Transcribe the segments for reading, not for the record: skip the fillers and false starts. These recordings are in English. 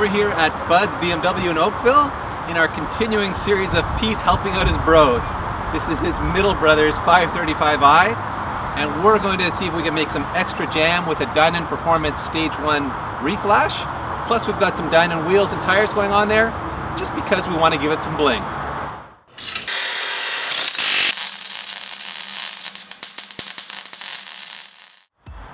over here at Budds BMW in Oakville in our continuing series of Pete helping out his bros. This is his middle brother's 535i, and we're going to see if we can make some extra jam with a Dinan Performance Stage 1 reflash. Plus we've got some Dinan wheels and tires going on there, just because we want to give it some bling.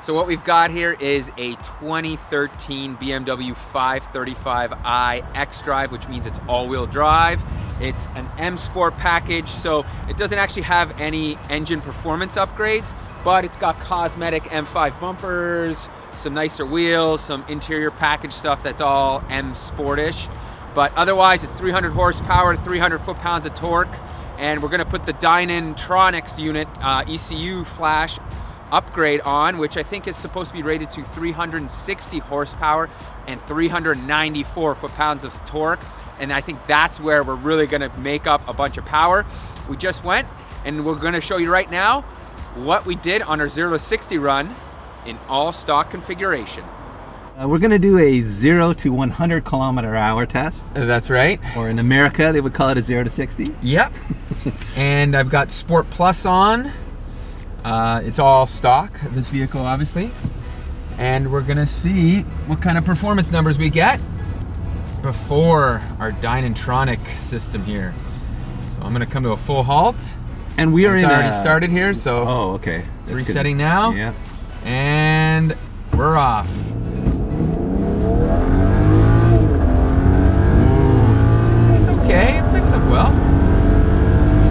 So what we've got here is a 2013 BMW 535i xDrive, which means it's all-wheel drive. It's an M Sport package, so it doesn't actually have any engine performance upgrades, but it's got cosmetic M5 bumpers, some nicer wheels, some interior package stuff that's all M Sportish. But otherwise, it's 300 horsepower, 300 foot-pounds of torque, and we're gonna put the Dinantronics unit ECU flash upgrade on, which I think is supposed to be rated to 360 horsepower and 394 foot-pounds of torque. And I think that's where we're really gonna make up a bunch of power. We just went, and we're gonna show you right now what we did on our 0 to 60 run in all stock configuration. We're gonna do a 0 to 100 km/h test. That's right. Or in America, they would call it a 0 to 60. Yep. And I've got Sport Plus on. It's all stock, this vehicle obviously. And we're gonna see what kind of performance numbers we get before our Dinantronic system here. So I'm gonna come to a full halt. And we are it's already started here, so oh, okay. It's resetting now. Yeah. And we're off. It's okay, it picks up well.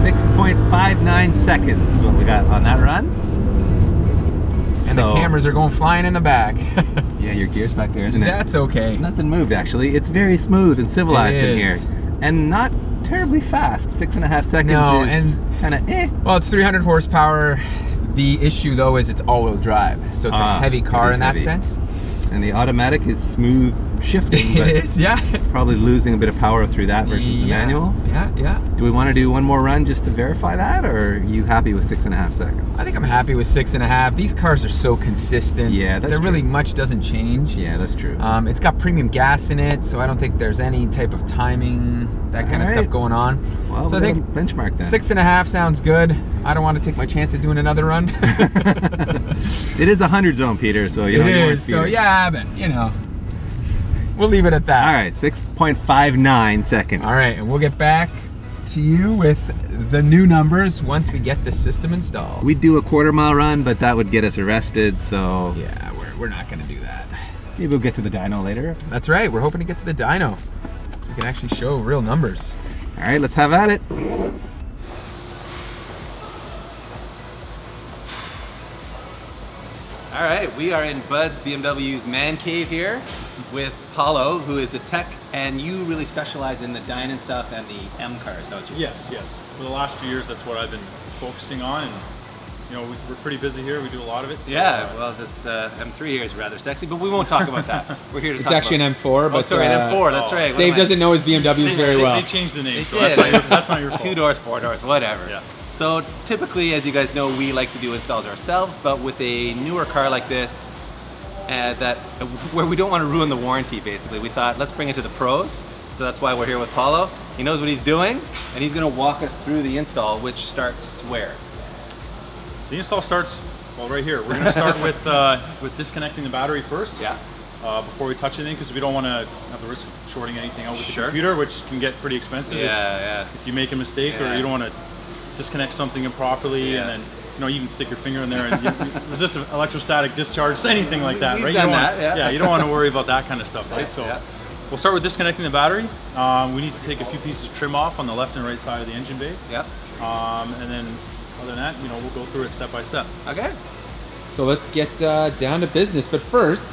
6.59 seconds is what we got on that run. And the cameras are going flying in the back. Yeah, your gear's back there, isn't it? That's okay. Nothing moved, actually. It's very smooth and civilized in here. And not terribly fast. 6.5 seconds is kind of eh. Well, it's 300 horsepower. The issue, though, is it's all-wheel drive. So it's a heavy car in that sense. And the automatic is smooth shifting. But it is, yeah. Probably losing a bit of power through that versus the manual. Yeah, yeah. Do we want to do one more run just to verify that, or are you happy with 6.5 seconds? I think I'm happy with 6.5. These cars are so consistent. Yeah, that's true. Really much doesn't change. Yeah, that's true. It's got premium gas in it, so I don't think there's any type of timing, that kind of stuff going on. Well, so I think benchmark then. 6.5 sounds good. I don't want to take my chance of doing another run. It is a 100 zone, Peter, so you know. It is, so yeah, but you know, we'll leave it at that. All right, 6.59 seconds. All right, and we'll get back to you with the new numbers once we get the system installed. We'd do a quarter-mile run, but that would get us arrested, so... Yeah, we're not gonna do that. Maybe we'll get to the dyno later. That's right, we're hoping to get to the dyno, so we can actually show real numbers. All right, let's have at it. All right, we are in Budds BMW's man cave here with Paulo, who is a tech, and you really specialize in the Dinan stuff and the M cars, don't you? Yes, yes. For the last few years, that's what I've been focusing on, and you know, we're pretty busy here. We do a lot of it. So, yeah, well, this M3 here is rather sexy, but we won't talk about that. We're here to talk about... It's actually an M4, but... Oh, sorry, an M4, that's right. Dave doesn't know his BMWs very well. They changed the name, so that's not your fault. 2 doors, 4 doors, whatever. Yeah. So typically, as you guys know, we like to do installs ourselves, but with a newer car like this, where we don't want to ruin the warranty, basically, we thought, let's bring it to the pros. So that's why we're here with Paulo. He knows what he's doing, and he's going to walk us through the install, which starts where? The install starts, well, right here. We're going to start with disconnecting the battery first. Yeah. Before we touch anything, because we don't want to have the risk of shorting anything out with the computer, which can get pretty expensive. If you make a mistake, or you don't want to disconnect something improperly, and then you can stick your finger in there and resist electrostatic discharge, anything like that, right? You don't want to worry about that kind of stuff, right? So we'll start with disconnecting the battery. We need to take a few pieces of trim off on the left and right side of the engine bay. And then other than that, we'll go through it step by step. Okay. So let's get down to business. But first,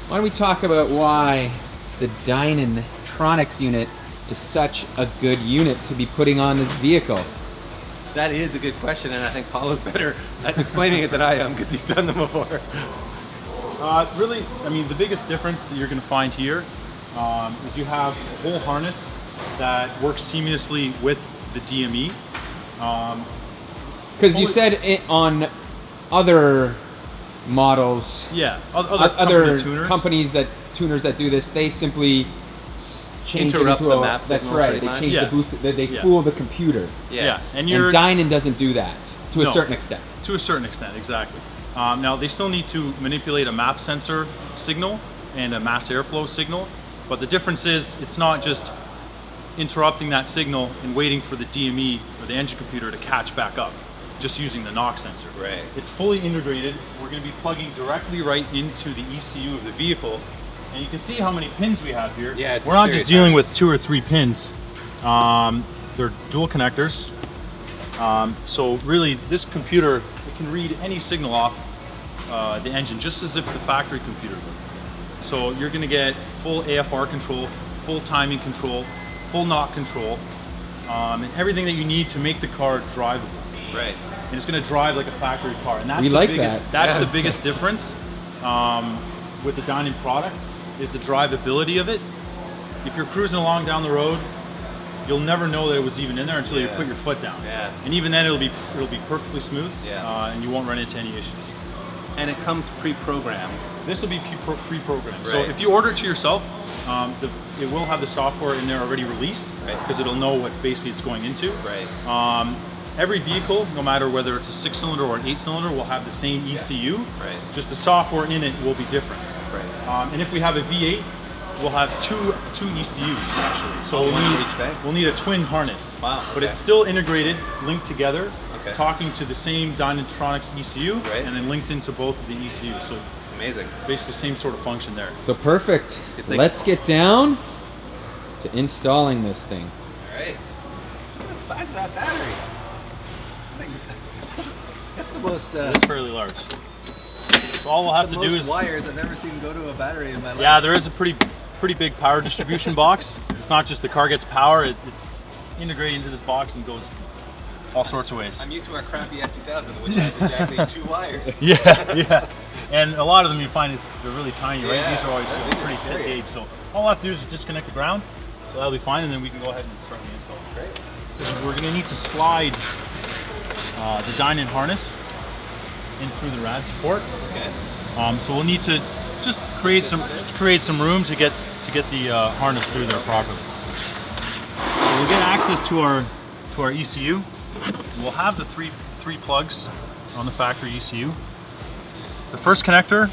why don't we talk about why the Dinantronics unit is such a good unit to be putting on this vehicle? That is a good question, and I think Paulo's better at explaining it than I am, because he's done them before. Really, I mean, the biggest difference that you're going to find here is you have a whole harness that works seamlessly with the DME. Because you said it on other models, other tuners that do this, they simply change interrupt it into the a map that's signal right. pretty They much. change Yeah. the boost. They Yeah. fool the computer. Yes. Yeah, and And Dinan doesn't do that to a No. certain extent. To a certain extent, exactly. Now they still need to manipulate a map sensor signal and a mass airflow signal, but the difference is it's not just interrupting that signal and waiting for the DME or the engine computer to catch back up, just using the knock sensor. Right. It's fully integrated. We're going to be plugging directly right into the ECU of the vehicle, and you can see how many pins we have here. Yeah, it's we're a not serious just dealing harness. with 2 or 3 pins. They're dual connectors. So really, this computer, it can read any signal off the engine, just as if the factory computer would. So you're going to get full AFR control, full timing control, full knock control, and everything that you need to make the car drivable. Right. And it's going to drive like a factory car, and that's We the like biggest. that. That's Yeah. the biggest difference with the Dinan product is the drivability of it. If you're cruising along down the road, you'll never know that it was even in there until you Yeah. put your foot down. Yeah. And even then, it'll be perfectly smooth. Yeah. And you won't run into any issues. And it comes pre-programmed. This will be pre-programmed. So Right. if you order it to yourself, it will have the software in there already released, Right. because it'll know what basically it's going into. Right. Every vehicle, no matter whether it's a 6-cylinder or an 8-cylinder, will have the same ECU. Right. Just the software in it will be different. Right. And if we have a V8, we'll have two ECUs actually. So one in each bay? we'll need a twin harness. Wow, But okay. it's still integrated, linked together, Okay. talking to the same Dinantronics ECU, Right. and then linked into both of the ECUs. So Amazing. basically same sort of function there. So perfect. It's like- Let's get down to installing this thing. All right. Look at the size of that battery. That's the most. It's fairly large. So all we'll have to do is, wires I've ever seen go to a battery in my life. yeah, there is a pretty big power distribution box. It's not just the car gets power; it's integrated into this box and goes all sorts of ways. I'm used to our crappy F2000, which has exactly 2 wires. Yeah, yeah. And a lot of them you find they're really tiny, right? Yeah, These are always these are pretty thick serious. gauge. So all we'll have to do is disconnect the ground, so that'll be fine, and then we can go ahead and start the install. Great. We're going to need to slide the Dinan harness in through the rad support. Okay. So we'll need to just create some room to get the harness through there properly. So we'll get access to our ECU. We'll have the three plugs on the factory ECU. The first connector,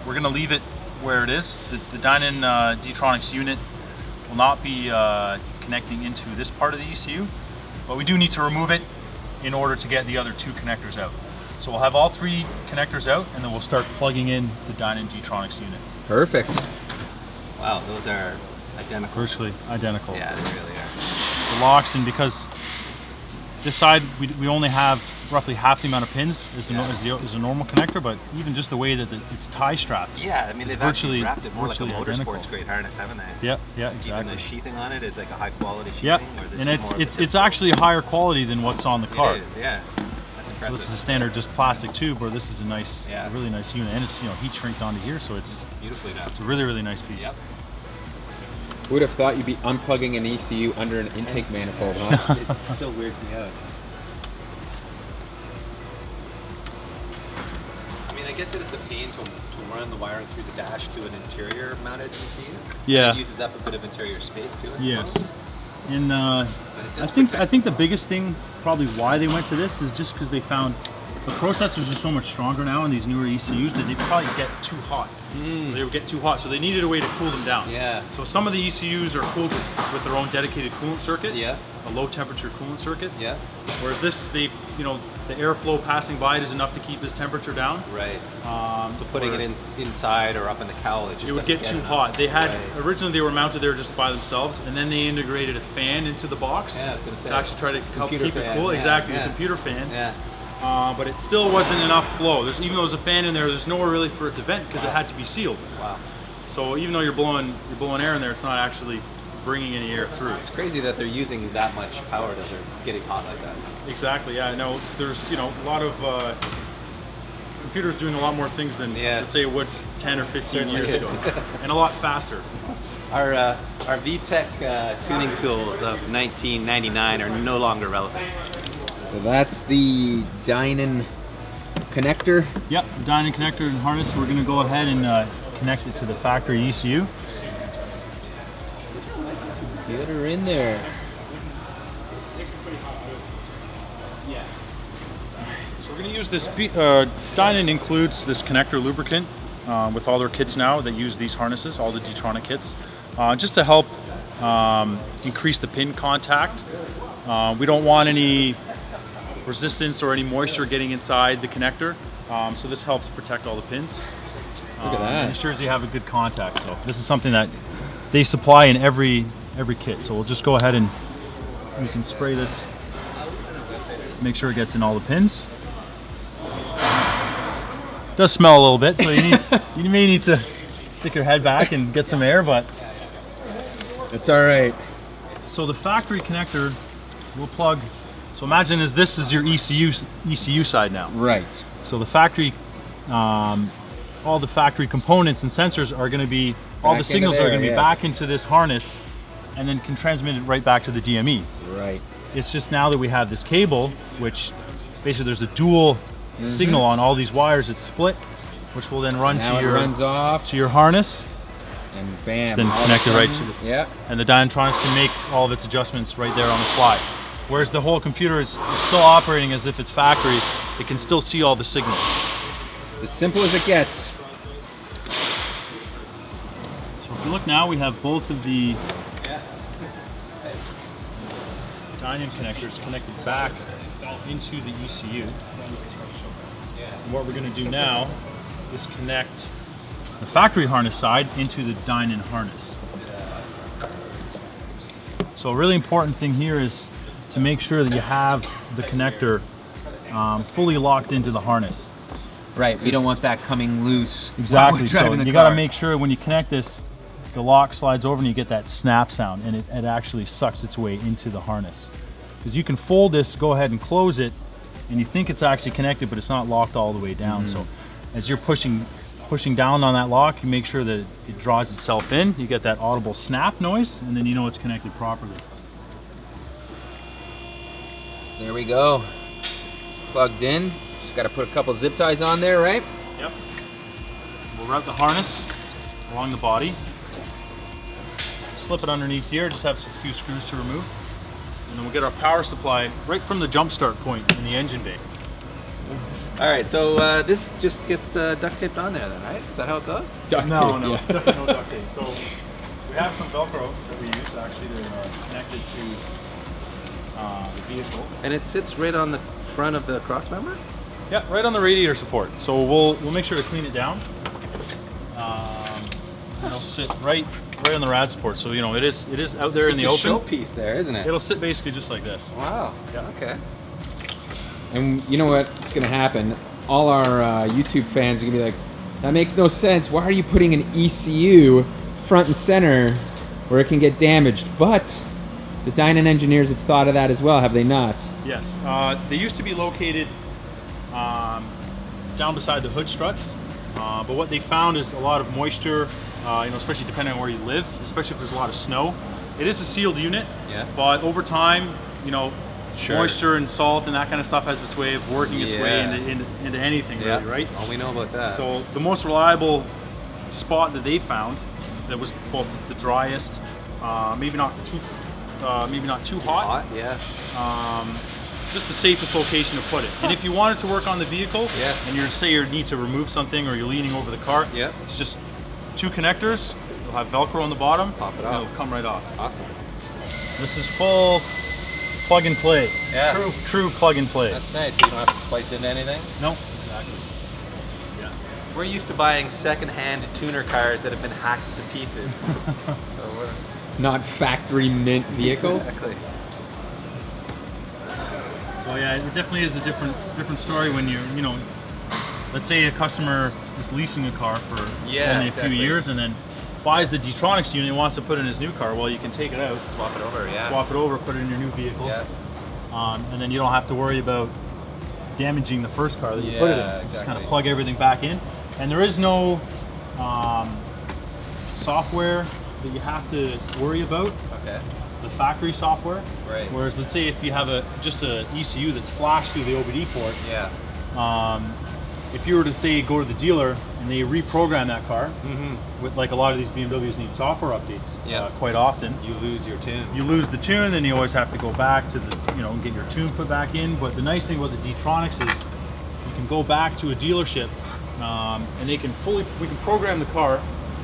we're going to leave it where it is. The Dinan D-Tronics unit will not be connecting into this part of the ECU, but we do need to remove it in order to get the other 2 connectors out. So we'll have all 3 connectors out, and then we'll start plugging in the Dinan D-Tronics unit. Perfect. Wow, those are identical. Virtually identical. Yeah, they really are. The locks, and because this side we only have roughly half the amount of pins as a normal connector, but even just the way that it's tie strapped. Yeah, I mean It's they've actually virtually- wrapped it more like a virtually identical. motorsports grade harness, haven't they? Yeah, Even exactly. the sheathing on it is like a high quality sheathing. Yep, or this and is more of a it's typical- actually higher quality than what's on the car. It is, yeah. That's So impressive. this is a standard just plastic tube, where this is a nice, Yeah. a really nice unit, and it's heat shrinked onto here, so it's beautifully done. a really nice piece. Yep. Who would have thought you'd be unplugging an ECU under an intake manifold, huh? It still weirds me out. I mean, I get that it's a pain to run the wiring through the dash to an interior mounted ECU. Yeah. It uses up a bit of interior space too, I suppose. Yes. And But it I does think protect- the biggest thing, probably why they went to this, is just because they found the processors are so much stronger now in these newer ECUs that they probably get too hot. They would get too hot, so they needed a way to cool them down. Yeah. So some of the ECUs are cooled with their own dedicated coolant circuit. Yeah. A low temperature coolant circuit. Yeah. Whereas this, the airflow passing by it is enough to keep this temperature down. Right. So putting where it inside or up in the cowl, it would get too hot. They had originally they were mounted there just by themselves, and then they integrated a fan into the box Yeah, I was gonna say. to actually try to help Computer keep it fan, cool. yeah, Exactly, yeah. the computer fan. Yeah. But it still wasn't enough flow. Even though there's a fan in there, there's nowhere really for it to vent because it had to be sealed. Wow. So even though you're blowing air in there, it's not actually bringing any air through. It's crazy that they're using that much power that they're getting hot like that. Exactly. Yeah. No. There's a lot of computers doing a lot more things than Yeah. let's say it would 10 or 15 Certainly years is. ago, and a lot faster. Our VTech tuning tools of 1999 are no longer relevant. So that's the Dinan connector. Yep, the Dinan connector and harness. We're going to go ahead and connect it to the factory ECU. Get her in there. So we're going to use this, Dinan includes this connector lubricant with all their kits now that use these harnesses, all the Dinantronics kits, just to help increase the pin contact. We don't want any resistance or any moisture getting inside the connector, so this helps protect all the pins. Look at that. And ensures you have a good contact. So this is something that they supply in every kit. So we'll just go ahead and we can spray this, make sure it gets in all the pins. It does smell a little bit, so you may need to stick your head back and get some air, but it's all right. So the factory connector will plug. So imagine this is your ECU side now. Right. So the factory, all the factory components and sensors are going to be, all the signals are going to be back into this harness, and then can transmit it right back to the DME. Right. It's just now that we have this cable, which basically there's a dual signal on all these wires. It's split, which will then run to your harness. And bam. It's then connected right to the, yeah. And the Dinantronics can make all of its adjustments right there on the fly. Whereas the whole computer is still operating as if it's factory. It can still see all the signals. It's as simple as it gets. So if you look now, we have both of the Dinan connectors connected back into the ECU. And what we're going to do now is connect the factory harness side into the Dinan harness. So a really important thing here is to make sure that you have the connector fully locked into the harness. Right, we don't want that coming loose. Exactly, so you got to make sure when you connect this, the lock slides over and you get that snap sound, and it actually sucks its way into the harness. Because you can fold this, go ahead and close it, and you think it's actually connected, but it's not locked all the way down. So as you're pushing down on that lock, you make sure that it draws itself in. You get that audible snap noise, and then you know it's connected properly. There we go. It's plugged in. Just got to put a couple zip ties on there, right? Yep. We'll route the harness along the body. Slip it underneath here, just have a few screws to remove. And then we'll get our power supply right from the jump start point in the engine bay. All right, so this just gets duct taped on there then, right? Is that how it goes? No, definitely no duct tape. So we have some Velcro that we use. Actually, they're connected to the vehicle. And it sits right on the front of the cross member? Yeah, right on the radiator support. So we'll make sure to clean it down. It'll sit right on the rad support. So you know it is out there in the open. It's a showpiece there, isn't it? It'll sit basically just like this. Wow. Yeah. Okay. And you know what's going to happen? All our YouTube fans are going to be like, that makes no sense. Why are you putting an ECU front and center where it can get damaged? But the Dinan engineers have thought of that as well, have they not? Yes. They used to be located down beside the hood struts, but what they found is a lot of moisture, especially depending on where you live, especially if there's a lot of snow. It is a sealed unit, but over time, moisture and salt and that kind of stuff has its way of working its way into anything, really, right? All we know about that. So the most reliable spot that they found that was both the driest, maybe not too hot. Just the safest location to put it. And if you want it to work on the vehicle, and you need to remove something or you're leaning over the car, it's just two connectors. You'll have Velcro on the bottom. Pop it and off. it'll come right off. Awesome. This is full plug and play. Yeah. True plug and play. That's nice. So you don't have to splice into anything. No, exactly. Yeah. We're used to buying second-hand tuner cars that have been hacked to pieces. So we're Not factory mint vehicles. Exactly. So yeah, it definitely is a different story when let's say a customer is leasing a car for only a few years and then buys the Dinantronics unit and wants to put in his new car. Well, you can take it out, Swap it over, swap it over, put it in your new vehicle, and then you don't have to worry about damaging the first car that you put it in. Just kind of plug everything back in, and there is no software that you have to worry about. Okay. The factory software. Right. Whereas let's say if you have just a ECU that's flashed through the OBD port, if you were to say go to the dealer and they reprogram that car, with like a lot of these BMWs need software updates quite often. You lose your tune. You lose the tune, then you always have to go back to the, and get your tune put back in. But the nice thing about the Dinantronics is you can go back to a dealership and we can program the car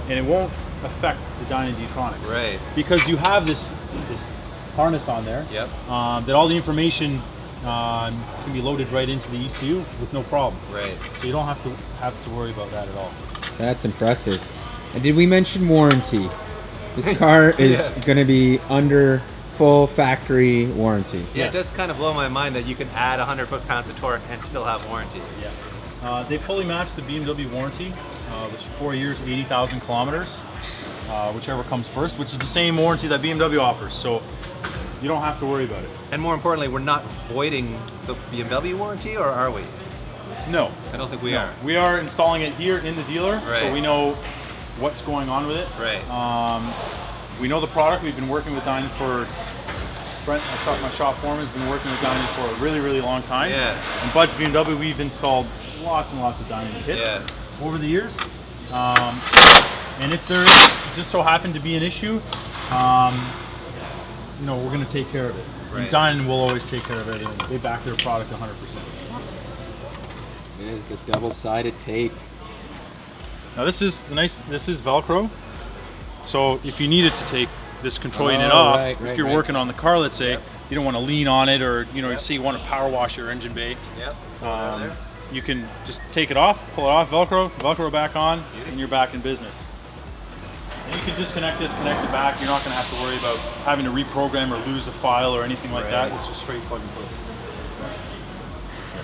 and it won't affect the Dinan Dinantronics. Right. Because you have this harness on there. Yep. That all the information can be loaded right into the ECU with no problem. Right. So you don't have to worry about that at all. That's impressive. And did we mention warranty? This car is going to be under full factory warranty. Yeah, it does kind of blow my mind that you can add 100 foot-pounds of torque and still have warranty. Yeah. They fully match the BMW warranty, which is 4 years, 80,000 kilometers, whichever comes first, which is the same warranty that BMW offers. So you don't have to worry about it. And more importantly, we're not voiding the BMW warranty, or are we? No. I don't think we are. We are installing it here in the dealer, so we know what's going on with it. Right. We know the product. We've been working with Dinan for, Brent, my shop foreman, has been working with Dinan for a really, really long time. Yeah. And Budds BMW, we've installed lots and lots of Dinan kits over the years. And if there just so happened to be an issue, we're going to take care of it. Right. And Dinan will always take care of it, and they back their product 100%. There's the double-sided tape. Now this is Velcro. So if you needed to take this control unit off, if you're working on the car, let's say, you don't want to lean on it, or say you want to power wash your engine bay. You can just take it off, pull it off, Velcro back on, and you're back in business. And you can disconnect this, connect it back. You're not going to have to worry about having to reprogram or lose a file or anything like that. It's just straight plug and play.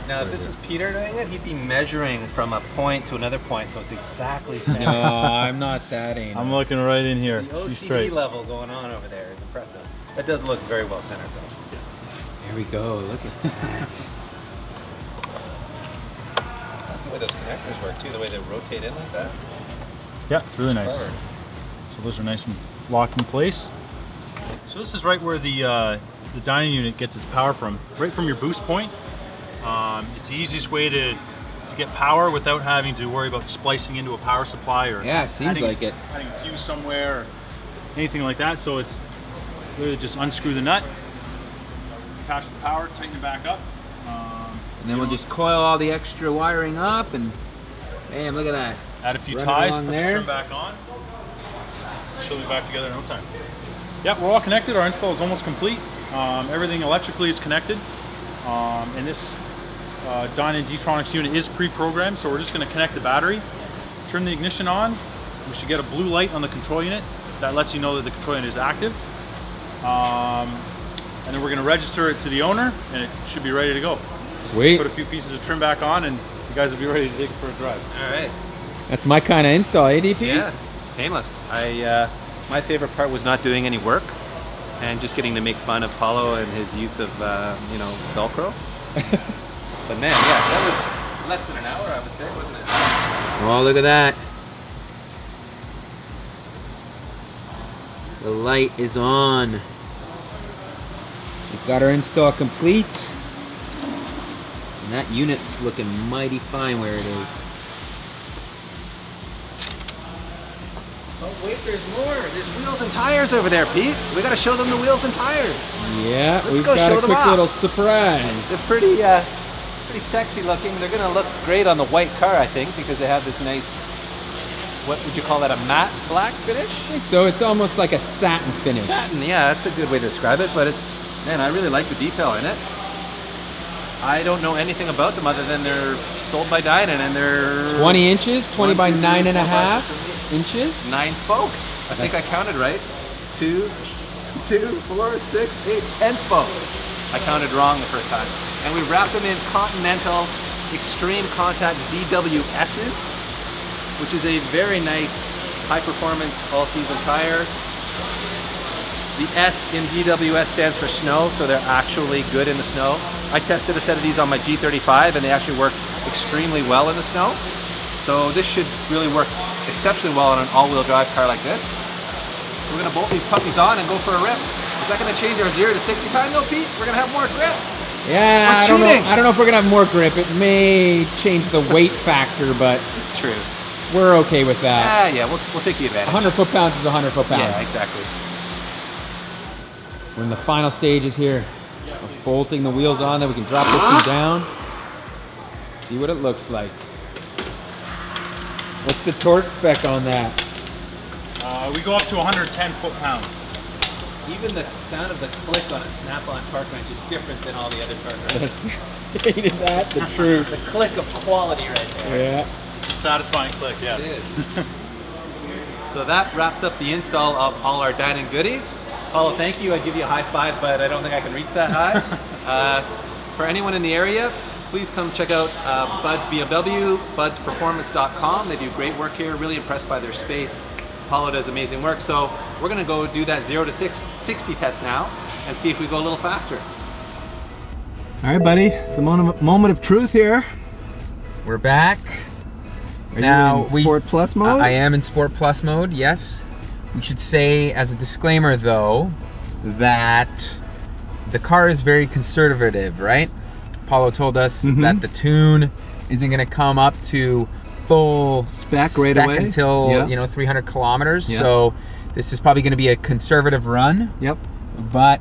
Now, if this was Peter doing it, he'd be measuring from a point to another point, so it's exactly center. No, I'm not that anal. I'm looking right in here. The OCD level going on over there is impressive. That does look very well centered, though. Here we go. Look at that. The way those connectors work, too, the way they rotate in like that. Yeah, it's really nice. So those are nice and locked in place. So this is right where the Dinan unit gets its power from, right from your boost point. It's the easiest way to get power without having to worry about splicing into a power supply or it seems like it. Adding a fuse somewhere or anything like that. So it's literally just unscrew the nut, attach the power, tighten it back up. And then we'll just coil all the extra wiring up, and bam, look at that. Add a few ties, put the trim back on. She'll be back together in no time. Yep, we're all connected. Our install is almost complete. Everything electrically is connected. And this Dinan Dinantronics unit is pre-programmed, so we're just going to connect the battery, turn the ignition on. We should get a blue light on the control unit. That lets you know that the control unit is active. And then we're going to register it to the owner, and it should be ready to go. Sweet. Put a few pieces of trim back on, and you guys will be ready to take it for a drive. All right. That's my kind of install, ADP? Yeah, painless. My favorite part was not doing any work and just getting to make fun of Paulo and his use of, Velcro. But man, yeah, that was less than an hour, I would say, wasn't it? Oh, look at that. The light is on. We've got our install complete. And that unit's looking mighty fine where it is. Oh wait, there's more. There's wheels and tires over there, Pete. We gotta show them the wheels and tires. Yeah, Let's we've go got show a them quick off. little surprise. They're pretty sexy looking. They're gonna look great on the white car, I think, because they have this nice, what would you call that, a matte black finish? I think so. It's almost like a satin finish. Satin, yeah, that's a good way to describe it, but it's, man, I really like the detail in it. I don't know anything about them other than they're sold by Dinan and they're 20 inches, 20 by 9.5 inches. 9 spokes. I think I counted right. 2, 4, 6, 8, 10 spokes. I counted wrong the first time. And we wrapped them in Continental ExtremeContact DWS's, which is a very nice high-performance all-season tire. The S in DWS stands for snow, so they're actually good in the snow. I tested a set of these on my G35 and they actually work extremely well in the snow. So this should really work exceptionally well on an all-wheel drive car like this. We're gonna bolt these puppies on and go for a rip. Is that gonna change our 0 to 60 time though, Pete? We're gonna have more grip. Yeah, We're I don't know. cheating. I don't know if we're gonna have more grip. It may change the weight factor, but It's true. we're okay with that. Yeah, we'll take the advantage. 100 foot-pounds is 100 foot-pounds. Yeah, exactly. We're in the final stages here. We're bolting the wheels on, then we can drop this thing down. See what it looks like. What's the torque spec on that? We go up to 110 foot-pounds. Even the sound of the click on a snap-on park wrench is different than all the other park wrenches. Hated that, the truth. The click of quality right there. Yeah. Satisfying click, yes. It is. So that wraps up the install of all our Dinan goodies. Paulo, thank you. I'd give you a high five, but I don't think I can reach that high. For anyone in the area, please come check out Budds BMW, buddsperformance.com. They do great work here. Really impressed by their space. Paulo does amazing work. So we're going to go do that 0 to 60 test now and see if we go a little faster. All right, buddy. It's the moment of truth here. We're back. Are you in Sport Plus mode? I am in Sport Plus mode, yes. We should say as a disclaimer though, that the car is very conservative, right? Paulo told us that the tune isn't gonna come up to full spec right away until you know 300 kilometers. So this is probably gonna be a conservative run. Yep. But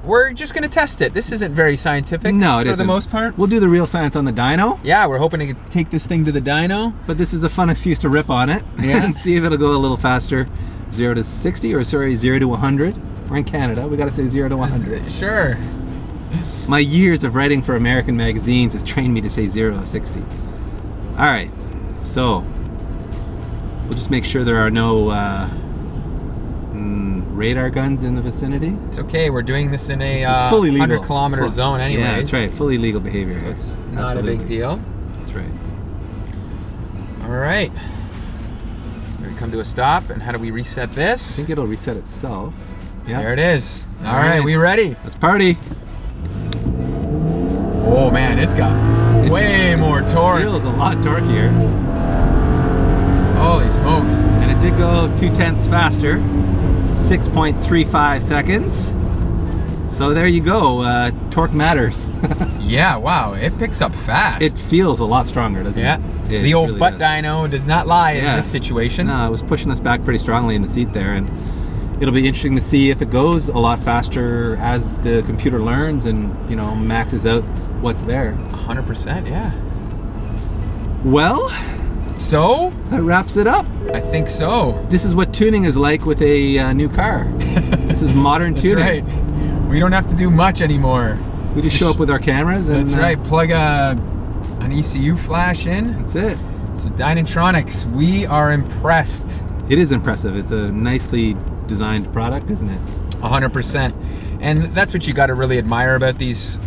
we're just gonna test it. This isn't very scientific for the most part. We'll do the real science on the dyno. Yeah, we're hoping to take this thing to the dyno. But this is a fun excuse to rip on it and see if it'll go a little faster. 0 to 60, or sorry, 0 to 100. We're in Canada, we gotta say 0 to 100. Sure. My years of writing for American magazines has trained me to say 0 to 60. All right, so we'll just make sure there are no radar guns in the vicinity. It's okay, we're doing this in a 100 kilometer zone anyway. Yeah, that's right, fully legal behavior. So it's not a big deal. That's right. All right. We come to a stop, and how do we reset I this? think it'll reset itself. Yeah. There it is. All right, we ready? Let's party. Oh man, it's got way more torque. It feels a lot torqueier. Holy smokes. And it did go 0.2 faster, 6.35 seconds. So there you go, torque matters. Yeah, wow, it picks up fast. It feels a lot stronger, doesn't it? Yeah. The old butt dyno does not lie in this situation. No, it was pushing us back pretty strongly in the seat there, and it'll be interesting to see if it goes a lot faster as the computer learns and, you know, maxes out what's there. 100%, yeah. Well, so that wraps it up. I think so. This is what tuning is like with a new car. This is modern tuning. That's right. We don't have to do much anymore. We just show up with our cameras and that's right. Plug an ECU flash in. That's it. So Dinantronics, we are impressed. It is impressive. It's a nicely designed product, isn't it? 100%. And that's what you got to really admire about these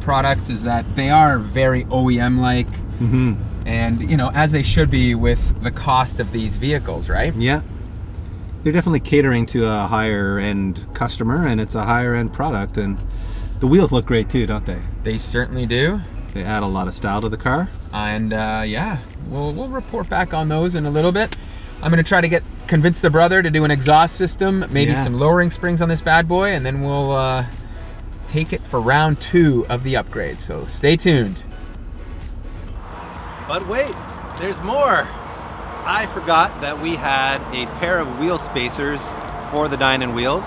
products, is that they are very OEM-like. And, you know, as they should be with the cost of these vehicles, right? Yeah. They're definitely catering to a higher end customer, and it's a higher end product, and the wheels look great too, don't they? They certainly do. They add a lot of style to the car. And yeah, we'll report back on those in a little bit. I'm gonna try to convince the brother to do an exhaust system, maybe some lowering springs on this bad boy, and then we'll take it for round 2 of the upgrade. So stay tuned. But wait, there's more. I forgot that we had a pair of wheel spacers for the Dinan wheels.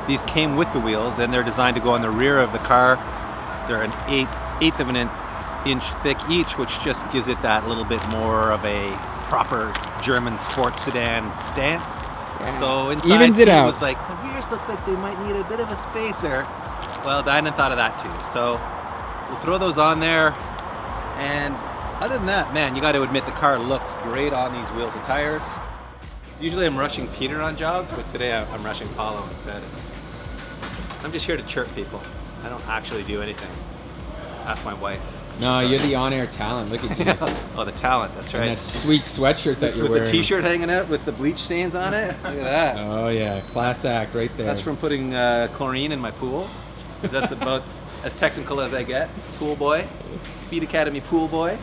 These came with the wheels, and they're designed to go on the rear of the car. They're an eighth of an inch thick each, which just gives it that little bit more of a proper German sports sedan stance. Yeah. So inside it was like, the rears look like they might need a bit of a spacer. Well, Dinan thought of that too. So we'll throw those on there. And other than that, man, you got to admit the car looks great on these wheels and tires. Usually I'm rushing Peter on jobs, but today I'm rushing Paulo instead. I'm just here to chirp people. I don't actually do anything. Ask my wife. No, you're the on-air talent. Look at you. Oh, the talent. That's right. And that sweet sweatshirt that you're wearing. With the t-shirt hanging out with the bleach stains on it. Look at that. Oh yeah, class act right there. That's from putting chlorine in my pool. Because that's about as technical as I get. Pool boy. Speed Academy pool boy.